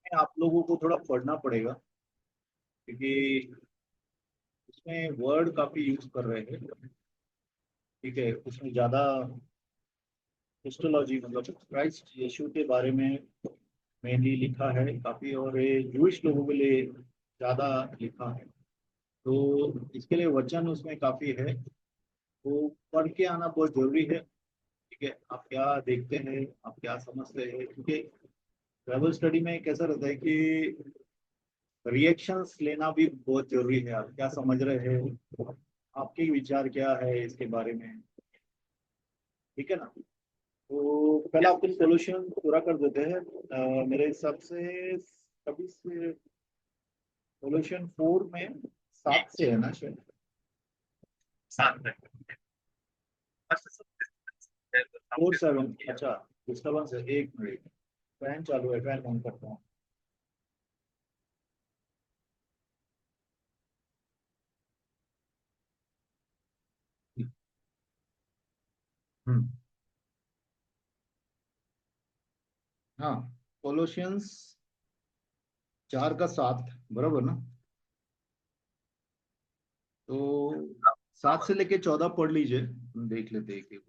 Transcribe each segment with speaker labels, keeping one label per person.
Speaker 1: में आप लोगों को थोड़ा पढ़ना पड़ेगा, क्योंकि उसमें वर्ड काफी यूज कर रहे हैं। ठीक है, उसमें ज्यादा क्रिस्टोलॉजी मतलब क्राइस्ट यीशु के बारे में मेनली लिखा है काफी, और ये जूइश लोगों के लिए ज्यादा लिखा है। तो इसके लिए वचन उसमें काफी है, तो पढ़ के आना बहुत जरूरी है। ठीक है, आप क्या देखते हैं, आप क्या समझते हैं, क्योंकि बाइबल स्टडी में कैसा रहता है कि रिएक्शंस लेना भी बहुत जरूरी है। आप क्या समझ रहे हैं, आपके विचार क्या है इसके बारे में। ठीक है ना। तो पहले आपको सोल्यूशन पूरा कर देते हैं। मेरे हिसाब से कभी से सोल्यूशन 4 में 7 से है ना शायद।
Speaker 2: साथ में
Speaker 1: 4-7, अच्छा। डिस्टर्बेंस है, 1 मिनट। फैन चालू है, फैन बंद करता हूँ। हम्म। हाँ, कोलोशियंस 4 का 7 बराबर ना। तो 7 से लेके 14 पढ़ लीजिए, हम देख लेते हैं एक एक।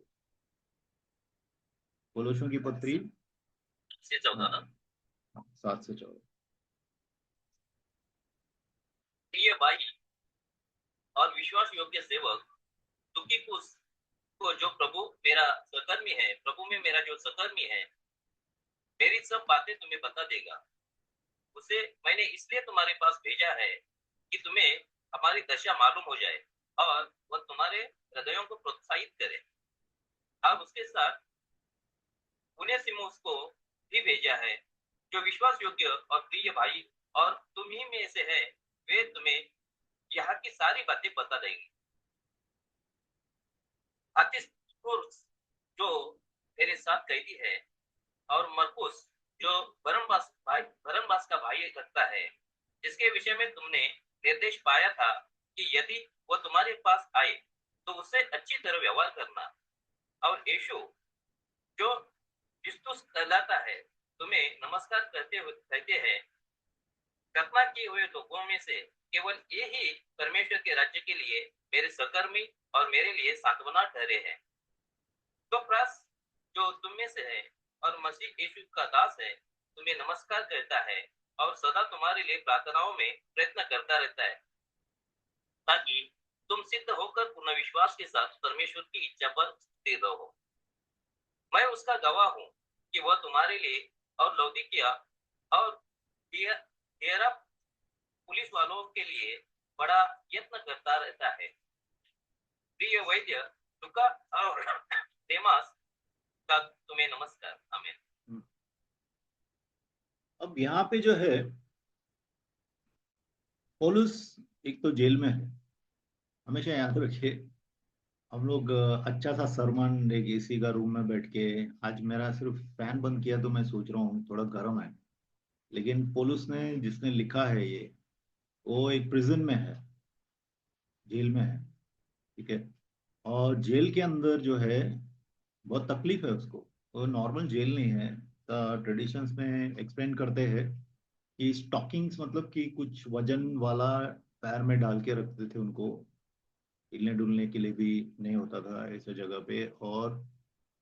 Speaker 1: कोलोशियों की पत्री।
Speaker 2: से 14 ना।
Speaker 1: हाँ, 7 से 14।
Speaker 2: प्रिय भाई और विश्वास योग्य सेवक तुकिकुस को, जो प्रभु मेरा सहकर्मी है, प्रभु में मेरा जो सहकर्मी है, मेरी सब बातें तुम्हें बता देगा। उसे मैंने इसलिए तुम्हारे पास भेजा है कि तुम्हें हमारी दशा मालूम हो जाए और वह तुम्हारे हृदयों को प्रोत्साहित करे। अब उसके साथ उनेसिमुस को भी भेजा है, जो विश्वास योग्य और प्रिय भाई और तुम ही में से है। वे तुम्हें यहाँ की सारी बातें बता देंगे। आतिसुर्स, जो मेरे साथ कैदी है, और मरकुस, जो बरनबास का भाई लगता है, जिसके विषय में तुमने निर्देश पाया था कि यदि वो तुम्हारे पास आए तो उससे अच्छी तरह व्यवहार करना। और यीशु, जो क्रिस्तुस कहलाता है, तुम्हें नमस्कार करते हुए कहते हैं। कल्पना किए हुए लोगों में से केवल ये ही परमेश्वर के राज्य के लिए मेरे सहकर्मी और मेरे लिए सांत्वना ठहरे हैं। तो प्रस, जो तुम में से है और मसीह यीशु का दास है, तुम्हें नमस्कार करता है और सदा तुम्हारे लिए प्रार्थनाओं में प्रयत्न करता रहता है, ताकि तुम सिद्ध होकर पूर्ण विश्वास के साथ परमेश्वर की इच्छा पर स्थिर रहो। मैं उसका गवाह हूँ कि वह तुम्हारे लिए और लौदीकिया और हियरा पुलिस वालों के लिए बड़ा यत्न करता रहता है। प्रिय वैद्य लुका और देमास का तुम्हें नमस्कार। आमीन।
Speaker 1: अब यहाँ पे जो है, पौलुस एक तो जेल में है। हमेशा याद रखिए, हम लोग अच्छा सा सरमन एक एसी का रूम में बैठ के, आज मेरा सिर्फ फैन बंद किया तो मैं सोच रहा हूँ थोड़ा गर्म है, लेकिन पौलुस ने जिसने लिखा है ये, वो एक प्रिजन में है, जेल में है। ठीक है। और जेल के अंदर जो है, बहुत तकलीफ है उसको। वो नॉर्मल जेल नहीं है। ट्रेडिशंस में एक्सप्लेन करते हैं कि स्टॉकिंग्स मतलब कि कुछ वजन वाला पैर में डाल के रखते थे उनको, हिलने डुलने के लिए भी नहीं होता था ऐसे जगह पे। और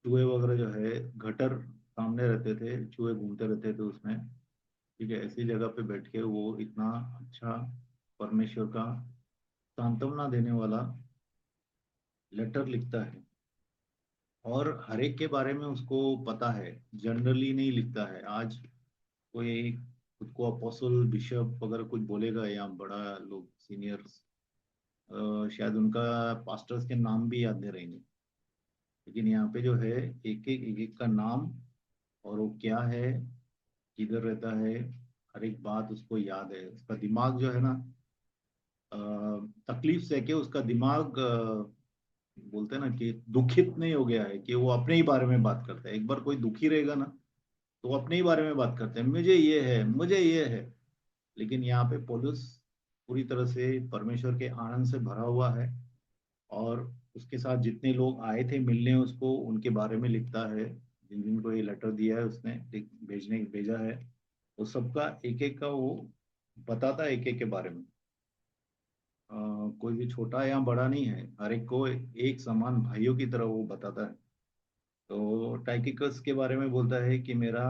Speaker 1: चूहे वगैरह जो है, गटर सामने रहते थे, चूहे घूमते रहते थे उसमें। ठीक है, ऐसी जगह पे बैठ के वो इतना अच्छा परमेश्वर का सांत्वना देने वाला लेटर लिखता है। और हर एक के बारे में उसको पता है, जनरली नहीं लिखता है। आज कोई खुद को अपोस्टल बिशप अगर कुछ बोलेगा या बड़ा लोग सीनियर्स, शायद उनका पास्टर्स के नाम भी याद नहीं रहेंगे। लेकिन यहाँ पे जो है, एक एक का नाम, और वो क्या है, किधर रहता है, हर एक बात उसको याद है। उसका दिमाग जो है ना, अ, तकलीफ से कि उसका दिमाग, बोलते हैं ना कि दुखित नहीं हो गया है कि वो अपने ही बारे में बात करता है। एक बार कोई दुखी रहेगा ना, तो वो अपने ही बारे में बात करते हैं, मुझे ये है, मुझे ये है। लेकिन यहाँ पे पौलुस पूरी तरह से परमेश्वर के आनंद से भरा हुआ है। और उसके साथ जितने लोग आए थे मिलने उसको, उनके बारे में लिखता है, जिन जिन को ये लेटर दिया है उसने भेजा है। वो सबका एक एक का वो बताता है, एक एक के बारे में। कोई भी छोटा या बड़ा नहीं है, हर एक को एक समान भाइयों की तरह वो बताता है। तो टाइकिकस के बारे में बोलता है कि मेरा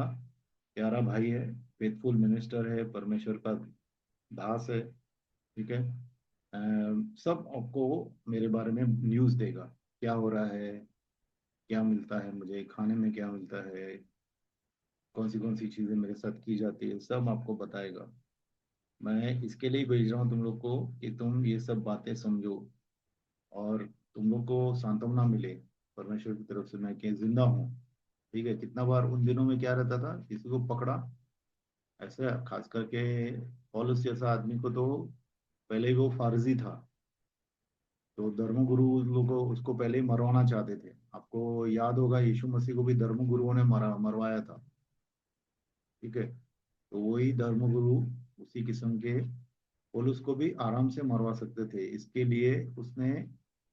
Speaker 1: प्यारा भाई है, फेथफुल मिनिस्टर है, परमेश्वर का दास है। ठीक है। सब आपको मेरे बारे में न्यूज़ देगा, क्या हो रहा है, क्या मिलता है मुझे खाने में, क्या मिलता है, कौन सी चीज़ें मेरे साथ की जाती है, सब आपको बताएगा। मैं इसके लिए ही भेज रहा हूँ तुम लोग को कि तुम ये सब बातें समझो, और तुम लोग को सांत्वना मिले परमेश्वर की तरफ से, मैं कि जिंदा हूँ। ठीक है। कितना बार उन दिनों में क्या रहता था, किसी को पकड़ा ऐसे, खास करके पौलुस जैसा आदमी को तो पहले ही वो फारजी था, तो धर्मगुरु लोगों उसको पहले ही मरवाना चाहते थे। आपको याद होगा यीशु मसीह को भी धर्मगुरुओं ने मरवाया था। ठीक है। तो वही धर्मगुरु उसी किस्म के पौलुस को भी आराम से मरवा सकते थे। इसके लिए उसने,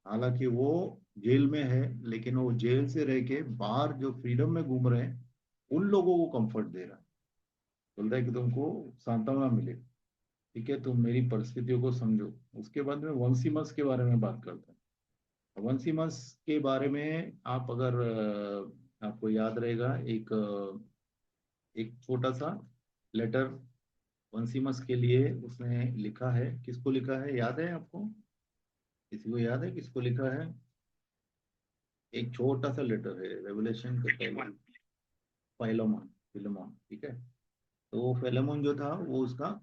Speaker 1: हालांकि वो जेल में है, लेकिन वो जेल से रह के बाहर जो फ्रीडम में घूम रहे हैं उन लोगों को कंफर्ट दे रहा है। बोल रहा है कि तुमको सांत्वना मिले। ठीक है, तुम मेरी परिस्थितियों को समझो। उसके बाद में वंसीमस के बारे में बात करता है। वंसीमस के बारे में आप अगर आपको याद रहेगा, एक छोटा सा लेटर वंसीमस के लिए उसने लिखा है। किसको लिखा है, याद है आपको? किसी को याद है किसको लिखा है? एक छोटा सा लेटर है रेवलेशन के पहले। फाइलोमोन, फिलोमोन। ठीक है। तो वो फिलोमोन जो था वो उसका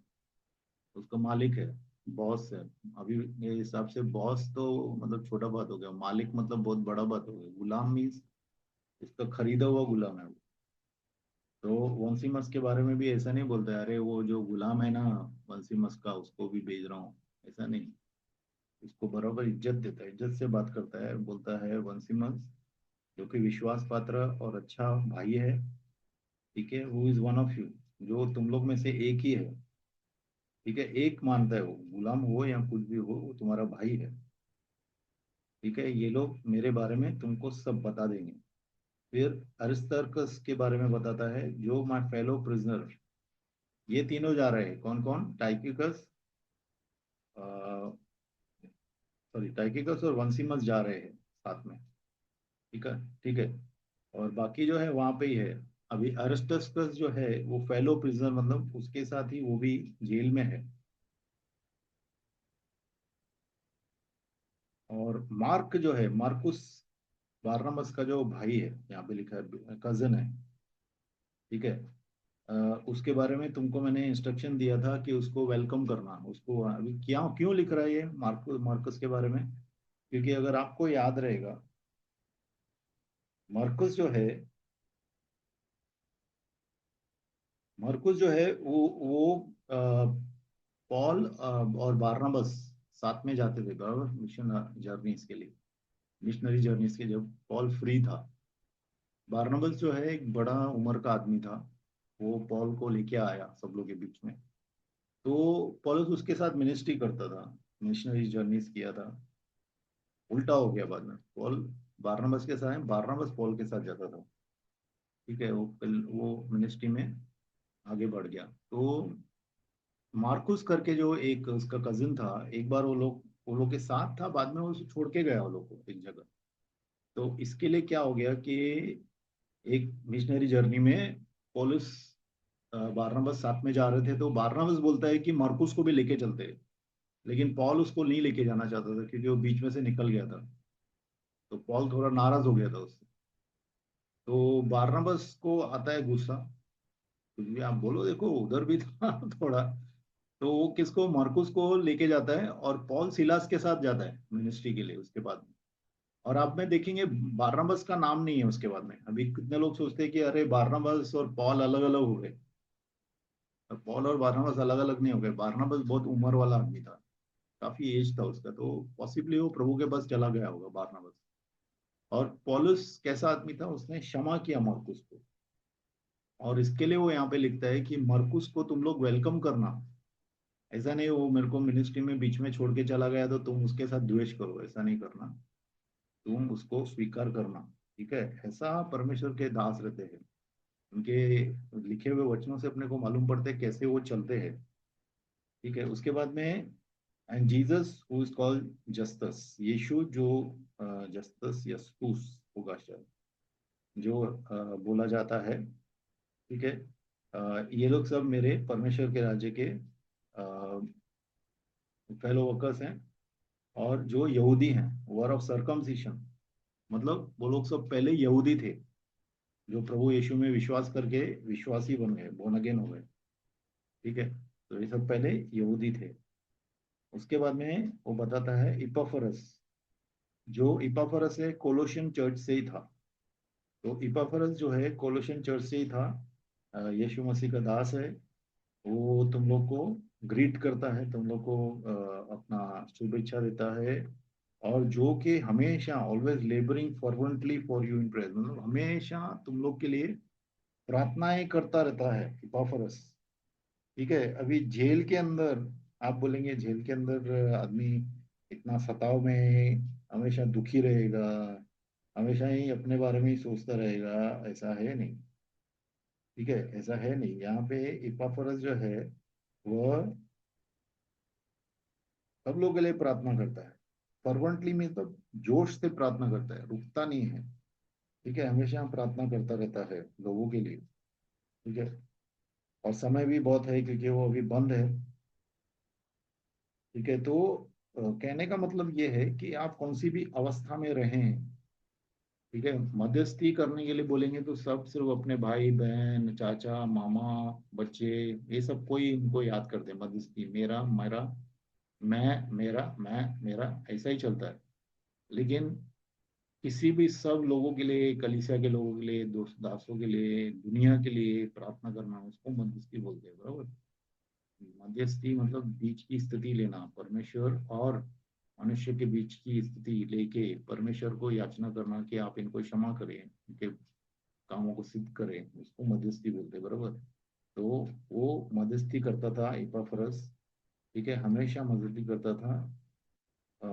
Speaker 1: उसका मालिक है, बॉस है। अभी मेरे हिसाब से बॉस तो मतलब छोटा बात हो गया, मालिक मतलब बहुत बड़ा बात हो गया। गुलाम मीन्स इसका खरीदा हुआ गुलाम है वो। तो वंसीमस के बारे में भी ऐसा नहीं बोलता है, अरे वो जो गुलाम है ना वंसीमस का, उसको भी भेज रहा हूँ, ऐसा नहीं। इसको बराबर इज्जत देता है, इज्जत से बात करता है। बोलता है वंसीमस, जो कि विश्वास पात्र और अच्छा भाई है। ठीक है, who is one of you, जो तुम लोग में से एक ही है। ठीक है, एक मानता है वो, गुलाम हो या कुछ भी हो, वो तुम्हारा भाई है। ठीक है, ये लोग मेरे बारे में तुमको सब बता देंगे। फिर अरिस्तर्कस के बारे में बताता है, जो माय फेलो प्रिजनर। ये तीनों जा रहे हैं, कौन कौन? टाइकिकस, सॉरी टाइकिकस और वंसीमस जा रहे हैं साथ में। ठीक है। ठीक है। और बाकी जो है वहां पे ही है। अभी अरिस्टस जो है वो फेलो प्रिजनर, मतलब उसके साथ ही वो भी जेल में है। और मार्क जो है, मार्कुस बारनबास का जो भाई है, यहाँ पे लिखा है कजन है। ठीक है। अ, उसके बारे में तुमको मैंने इंस्ट्रक्शन दिया था कि उसको वेलकम करना। उसको अभी क्या क्यों लिख रहा है ये मार्कस के बारे में? क्योंकि अगर आपको याद रहेगा, मार्कस जो है, मरकुस जो है वो अ, पॉल और बारनबास साथ में जाते थे बराबर, मिशन जर्नीज के लिए। मिशनरी जर्नीज के जब पॉल फ्री था, बारनबास जो है एक बड़ा उम्र का आदमी था, वो पॉल को लेके आया सब लोग के बीच में। तो पॉलस उसके साथ मिनिस्ट्री करता था, मिशनरी जर्नीज किया था। उल्टा हो गया बाद में, पॉल बारनबास के साथ, बारनबास पॉल के साथ जाता था। ठीक है, वो मिनिस्ट्री में आगे बढ़ गया। तो मार्कुस करके जो एक उसका कजिन था, एक बार वो लोग के साथ था, बाद में वो उसे छोड़ के गया वो लोग को एक जगह। तो इसके लिए क्या हो गया कि एक मिशनरी जर्नी में पौलुस बारनबास साथ में जा रहे थे, तो बारनबास बोलता है कि मार्कुस को भी लेके चलते हैं। लेकिन पॉल उसको नहीं लेके जाना चाहता था, क्योंकि वो बीच में से निकल गया था। तो पॉल थोड़ा नाराज हो गया था उससे। तो बारनबास को आता है गुस्सा, कुछ भी आप बोलो, देखो उधर भी था थोड़ा। तो वो किसको, मार्कुस को लेके जाता है, और पॉल सिलास के साथ जाता है मिनिस्ट्री के लिए उसके बाद में। और आप में देखेंगे बारनबास का नाम नहीं है उसके बाद में। अभी कितने लोग सोचते हैं कि अरे बारनबास और पॉल अलग अलग हो गए। और पॉल और बारनबास अलग अलग नहीं हो गए। बारनबास बहुत उम्र वाला आदमी था, काफी एज था उसका, तो पॉसिबली वो प्रभु के पास चला गया होगा बारनबास। और पौलुस कैसा आदमी था, उसने क्षमा किया मरकुस को। और इसके लिए वो यहाँ पे लिखता है कि मरकुस को तुम लोग वेलकम करना। ऐसा नहीं वो मेरे को मिनिस्ट्री में बीच में छोड़ के चला गया तो तुम उसके साथ द्वेष करो, ऐसा नहीं करना। तुम उसको स्वीकार करना। ठीक है, ऐसा परमेश्वर के दास रहते हैं। उनके लिखे हुए वचनों से अपने को मालूम पड़ता है कैसे वो चलते हैं। ठीक है, उसके बाद में and Jesus who is called Justus, यीशु जो जस्टस यस्तुस होगा शायद, जो बोला जाता है। ठीक है, ये लोग सब मेरे परमेश्वर के राज्य के फेलो वर्कर्स हैं। और जो यहूदी हैं, वर ऑफ सर्कमसिशन, मतलब वो लोग सब पहले यहूदी थे, जो प्रभु यीशु में विश्वास करके विश्वासी बन गए, बोर्न अगेन हो गए। ठीक है, तो ये सब पहले यहूदी थे। उसके बाद में वो बताता है इपाफरस, जो इपाफरस है कोलोशियन चर्च से ही था। तो इपाफरस जो है कोलोशियन चर्च से ही था, यीशु मसीह का दास है। वो तुम लोग को ग्रीट करता है, तुम लोग को अपना शुभेच्छा देता है। और जो कि हमेशा always labouring fervently for you in prayer, मतलब हमेशा तुम लोग के लिए प्रार्थनाएं करता रहता है इपाफरस। ठीक है, अभी जेल के अंदर, आप बोलेंगे जेल के अंदर आदमी इतना सताव में हमेशा दुखी रहेगा, हमेशा ही अपने बारे में ही सोचता रहेगा, ऐसा है नहीं। ठीक है, ऐसा है नहीं। यहाँ पे इपाफरस जो है वह सब लोगों के लिए प्रार्थना करता है। फर्वेंटली में तो जोश से प्रार्थना करता है, रुकता नहीं है। ठीक है, हमेशा प्रार्थना करता रहता है लोगों के लिए। ठीक है, और समय भी बहुत है क्योंकि वो अभी बंद है। ठीक है, तो कहने का मतलब ये है कि आप कौन सी भी अवस्था में रहें। ठीक है, मध्यस्थी करने के लिए बोलेंगे तो सब सिर्फ अपने भाई बहन चाचा मामा बच्चे, ये सब कोई इनको याद करते हैं, मध्यस्थी मेरा मेरा, मैं मेरा ऐसा ही चलता है। लेकिन किसी भी सब लोगों के लिए, कलीसिया के लोगों के लिए, दोस्त दासों के लिए, दुनिया के लिए प्रार्थना करना, उसको मध्यस्थी बोलते हैं, बराबर। मध्यस्थी मतलब बीच की स्थिति लेना, परमेश्वर और मनुष्य के बीच की स्थिति लेके परमेश्वर को याचना करना कि आप इनको क्षमा करें, इनके कामों को सिद्ध करें, उसको मध्यस्थी बोलते हैं, बराबर। तो वो मध्यस्थी करता था इपाफ्रस। ठीक है, हमेशा मध्यस्थी करता था। अ,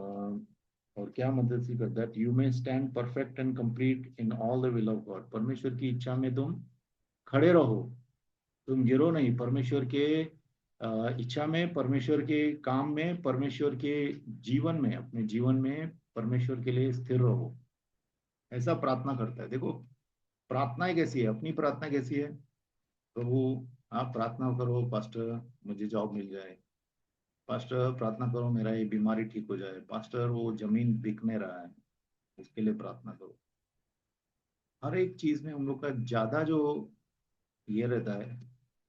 Speaker 1: और क्या मध्यस्थी करता है, you may stand perfect and complete in all the will of God, परमेश्वर की इच्छा में तुम खड़े रहो, तुम गिरो नहीं। परमेश्वर के इच्छा में, परमेश्वर के काम में, परमेश्वर के जीवन में, अपने जीवन में परमेश्वर के लिए स्थिर रहो, ऐसा प्रार्थना करता है। देखो प्रार्थना कैसी है, अपनी प्रार्थना कैसी है, प्रभु आप प्रार्थना करो पास्टर मुझे जॉब मिल जाए, पास्टर प्रार्थना करो मेरा ये बीमारी ठीक हो जाए, पास्टर वो जमीन बिक नहीं रहा है उसके लिए प्रार्थना करो। हर एक चीज में हम लोग का ज्यादा जो ये रहता है।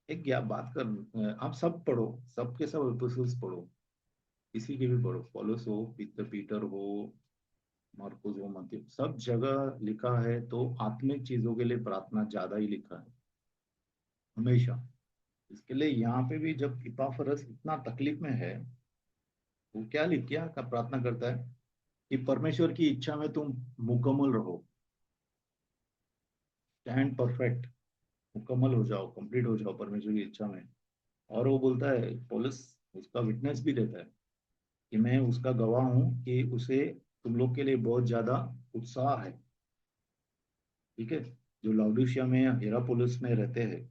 Speaker 1: एक क्या बात कर, आप सब पढ़ो, सबके सब एपिसोड्स पढ़ो, किसी के भी पढ़ो, पौलुस हो, पीटर पीटर हो, मार्कुस हो, मत्ती, सब जगह लिखा है तो आत्मिक चीजों के लिए प्रार्थना ज्यादा ही लिखा है, हमेशा। इसके लिए यहाँ पे भी जब इपाफरस इतना तकलीफ में है, वो क्या लिख क्या का प्रार्थना करता है कि परमेश्वर की इच्छा में तुम मुकम्मल रहो, स्टैंड परफेक्ट, मुकम्मल हो जाओ, कंप्लीट हो जाओ परमेश्वर की इच्छा में। और वो बोलता है पौलुस, उसका विटनेस भी देता है कि मैं उसका गवाह हूं कि उसे तुम लोग के लिए बहुत ज्यादा उत्साह है। ठीक है, जो लाउडिशिया में या हिरापुलिस में रहते हैं,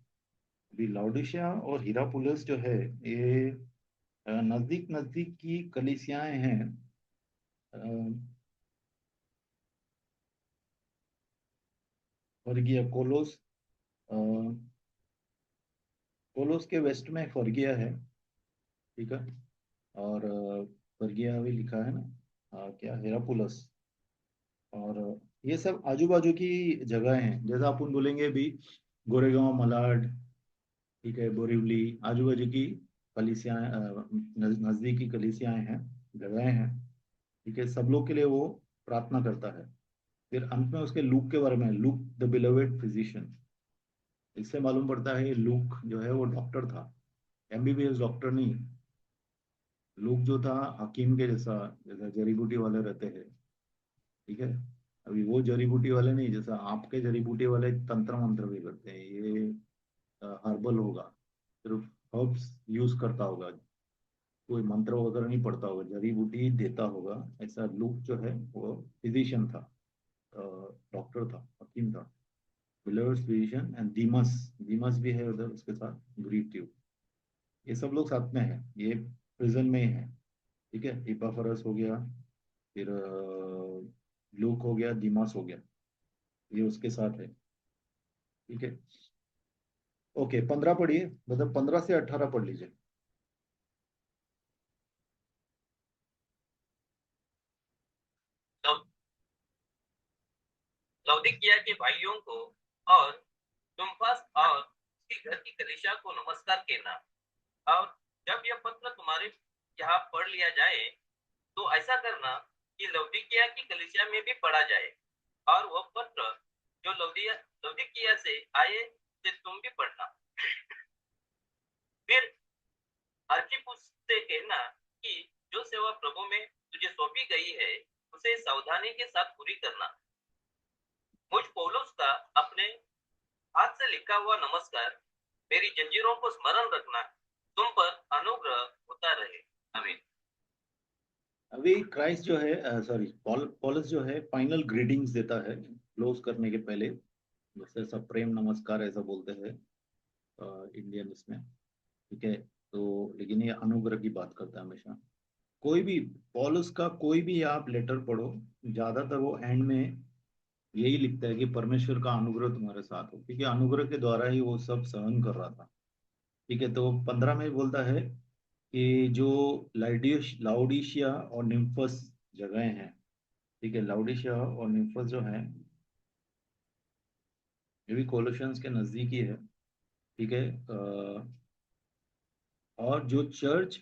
Speaker 1: अभी लाउडिशिया और हिरापुलिस जो है ये नजदीक नजदीक की कलीसियाएं हैं। अ, फर्गिया कोलोस, अ, कोलोस के वेस्ट में फर्गिया है। ठीक है, और फर्गिया भी लिखा है ना, क्या हिरापुलस, और ये सब आजू बाजू की जगह हैं, जैसा अपन बोलेंगे भी गोरेगांव मलाड, ठीक है, बोरिवली, आजू बाजू की कलिसियाएं, नजदीकी कलिसियाएं हैं, जगहें हैं। ठीक है, सब लोग के लिए वो प्रार्थना करता है। फिर अंत में उसके लूक के बारे में, लूक द बिलोवेड फिजिशियन, इससे मालूम पड़ता है लूक जो है वो डॉक्टर था, एमबीबीएस डॉक्टर नहीं। लूक जो था हकीम के जैसा, जैसा जड़ी बूटी वाले रहते हैं। ठीक है, अभी वो जड़ी बूटी वाले नहीं, जैसा आपके जड़ी बूटी वाले तंत्र मंत्र भी करते हैं, ये हर्बल होगा, सिर्फ हर्ब्स यूज करता होगा, कोई मंत्र वगैरह नहीं पढ़ता होगा, जड़ी बूटी देता होगा। ऐसा लूक जो है वो फिजिशियन था, डॉक्टर था, हकीम था। बिलीवर्स विजन एंड दीमस, दीमस भी है उधर उसके साथ, ग्रीट यू। ये सब लोग साथ में है, ये प्रिजन में ही है। ठीक है, इपाफरस हो गया, फिर लूक हो गया, दीमास हो गया, ये उसके साथ है। ठीक है। ओके, 15 पढ़िए, मतलब 15 से 18 पढ़ लीजिए।
Speaker 2: लौ- लौदीकिया के भाइयों को और तुम्फास और उसके घर की कलीसिया को नमस्कार कहना। और जब यह पत्र तुम्हारे यहाँ पढ़ लिया जाए तो ऐसा करना कि लौदीकिया की कलीसिया में भी पढ़ा जाए, और वह पत्र जो लौदीकिया से आए से तुम भी पढ़ना। फिर अर्किप्पुस से कहना कि जो सेवा प्रभु में तुझे सौंपी गई है उसे सावधानी के साथ पूरी करना। मुझ पौलुस का अपने हाथ से लिखा हुआ नमस्कार मेरी जंजीरों को स्मरण रखना तुम पर अनुग्रह होता रहे। आमीन।
Speaker 1: अभी क्राइस्ट जो है, सॉरी, पॉलस जो है फाइनल ग्रीटिंग्स देता है क्लोज करने के पहले, जैसे सब प्रेम नमस्कार ऐसा बोलते हैं इंडियन इसमें। ठीक है। तो लेकिन ये अनुग्रह की बात करता है हमेशा। कोई भी पॉलस का कोई भी आप लेटर पढ़ो, ज्यादातर वो एंड में यही लिखता है कि परमेश्वर का अनुग्रह तुम्हारे साथ हो, क्योंकि अनुग्रह के द्वारा ही वो सब सहन कर रहा था। ठीक है, तो 15 में बोलता है कि जो लाउडिशिया और निम्फस जगह हैं। ठीक है, लाउडिशिया और निम्फस जो हैं, ये भी कोलोशियंस के नजदीक ही है। ठीक है। और जो चर्च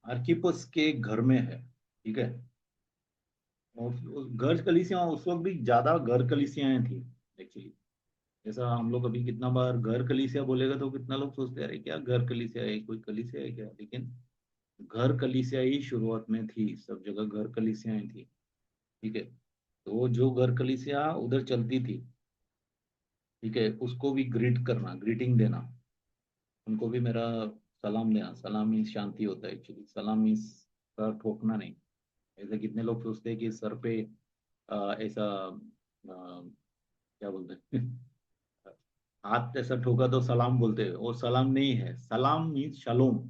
Speaker 1: आर्किपस के घर में है। ठीक है। और घर कलीसियां उस वक्त भी ज्यादा घर कलीसियां थी एक्चुअली। जैसा हम लोग अभी कितना बार घर कलीसिया बोलेगा तो कितना लोग सोचते हैं अरे क्या घर कलीसिया है, कोई कलीसिया है क्या, लेकिन घर कलीसिया ही शुरुआत में थी, सब जगह घर कलीसियाएं थी। ठीक है। तो जो घर कलीसिया उधर चलती थी, ठीक है, उसको भी ग्रीट करना, ग्रीटिंग देना, उनको भी मेरा सलाम देना। सलाम मीन्स शांति होता है एक्चुअली, सलाम मीन्स सर ठोकना नहीं। ऐसे कितने लोग सोचते हैं कि सर पे ऐसा क्या बोलते हैं हाथ ऐसा ठोका तो सलाम बोलते हैं, वो सलाम नहीं है। सलाम मीन्स शालोम।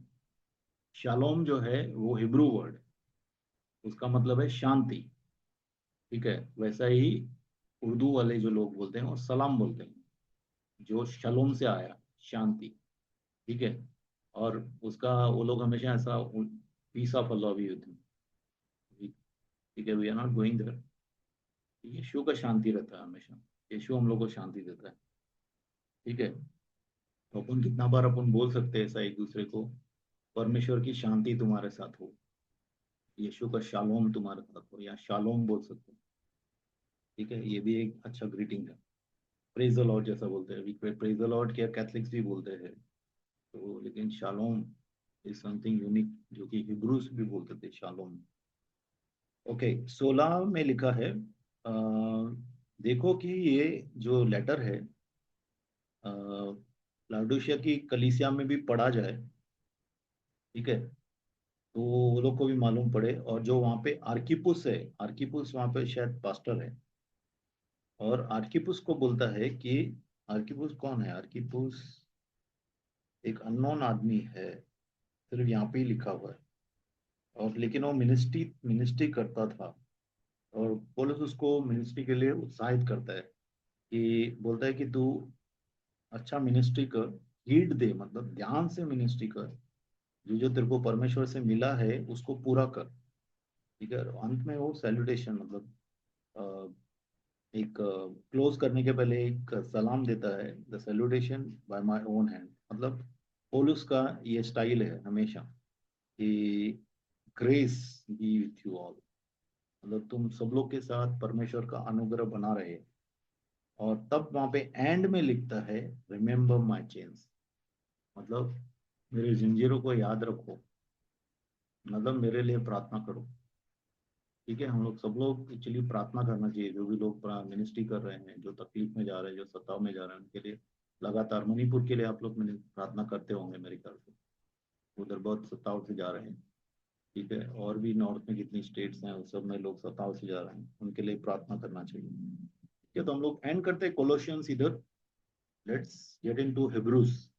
Speaker 1: शालोम जो है वो हिब्रू वर्ड, उसका मतलब है शांति। ठीक है, वैसा ही उर्दू वाले जो लोग बोलते हैं वो सलाम बोलते हैं, जो शलोम से आया, शांति। ठीक है। और उसका वो लोग हमेशा ऐसा पीस ऑफ अल्लाह भी होती है। ठीक है, we are not going there. यीशु का शांति रहता है हमेशा, यीशु हम लोग को शांति देता है। ठीक है। तो अपन कितना बार अपन बोल सकते हैं ऐसा एक दूसरे को, परमेश्वर की शांति तुम्हारे साथ हो, यीशु का शालोम तुम्हारे साथ हो, या शालोम बोल सकते हो। ठीक है, ये भी एक अच्छा ग्रीटिंग है। प्रेज द लॉर्ड जैसा बोलते हैं, अभी प्रेज द लॉर्ड क्या कैथलिक्स भी बोलते हैं, तो लेकिन शालोम इज समथिंग यूनिक, जो कि हिब्रूस भी बोलते थे शालोम। ओके, 16 में लिखा है, देखो कि ये जो लेटर है लाडूशिया की कलीसिया में भी पढ़ा जाए। ठीक है, तो वो लोग को भी मालूम पड़े, और जो वहाँ पे आर्किपुस है, आर्किपुस वहाँ पे शायद पास्टर है, और आर्किपुस को बोलता है कि आर्किपुस कौन है, आर्किपुस एक अननोन आदमी है, सिर्फ यहाँ पे ही लिखा हुआ है, और लेकिन वो मिनिस्ट्री मिनिस्ट्री करता था। और पौलुस उसको मिनिस्ट्री के लिए उत्साहित करता है, कि बोलता है कि तू अच्छा मिनिस्ट्री कर, हीड दे, मतलब ध्यान से मिनिस्ट्री कर, जो जो तेरे को परमेश्वर से मिला है उसको पूरा कर। ठीक है, और अंत में वो सैल्यूटेशन, मतलब एक क्लोज करने के पहले एक सलाम देता है, the salutation by my own hand. मतलब पौलुस का ये स्टाइल है हमेशा कि grace be with you all, मतलब तुम सब लोग के साथ परमेश्वर का अनुग्रह बना रहे। और तब वहां पे एंड में लिखता है, रिमेम्बर माई चेन्स, मतलब मेरे जंजीरों को याद रखो, मतलब मेरे लिए प्रार्थना करो। ठीक है, हम लोग सब लोग एक्चुअली प्रार्थना करना चाहिए, जो भी लोग मिनिस्ट्री कर रहे हैं, जो तकलीफ में जा रहे हैं, जो सताव में जा रहे हैं, उनके लिए लगातार। मणिपुर के लिए आप लोग प्रार्थना करते होंगे मेरे ख्याल से, उधर बहुत सताव से जा रहे हैं। ठीक है, और भी नॉर्थ में कितनी स्टेट्स हैं उस सब में लोग सताव से जा रहे हैं, उनके लिए प्रार्थना करना चाहिए। ठीक है, तो हम लोग एंड करते हैं कोलोशियंस इधर। Let's get into Hebrews.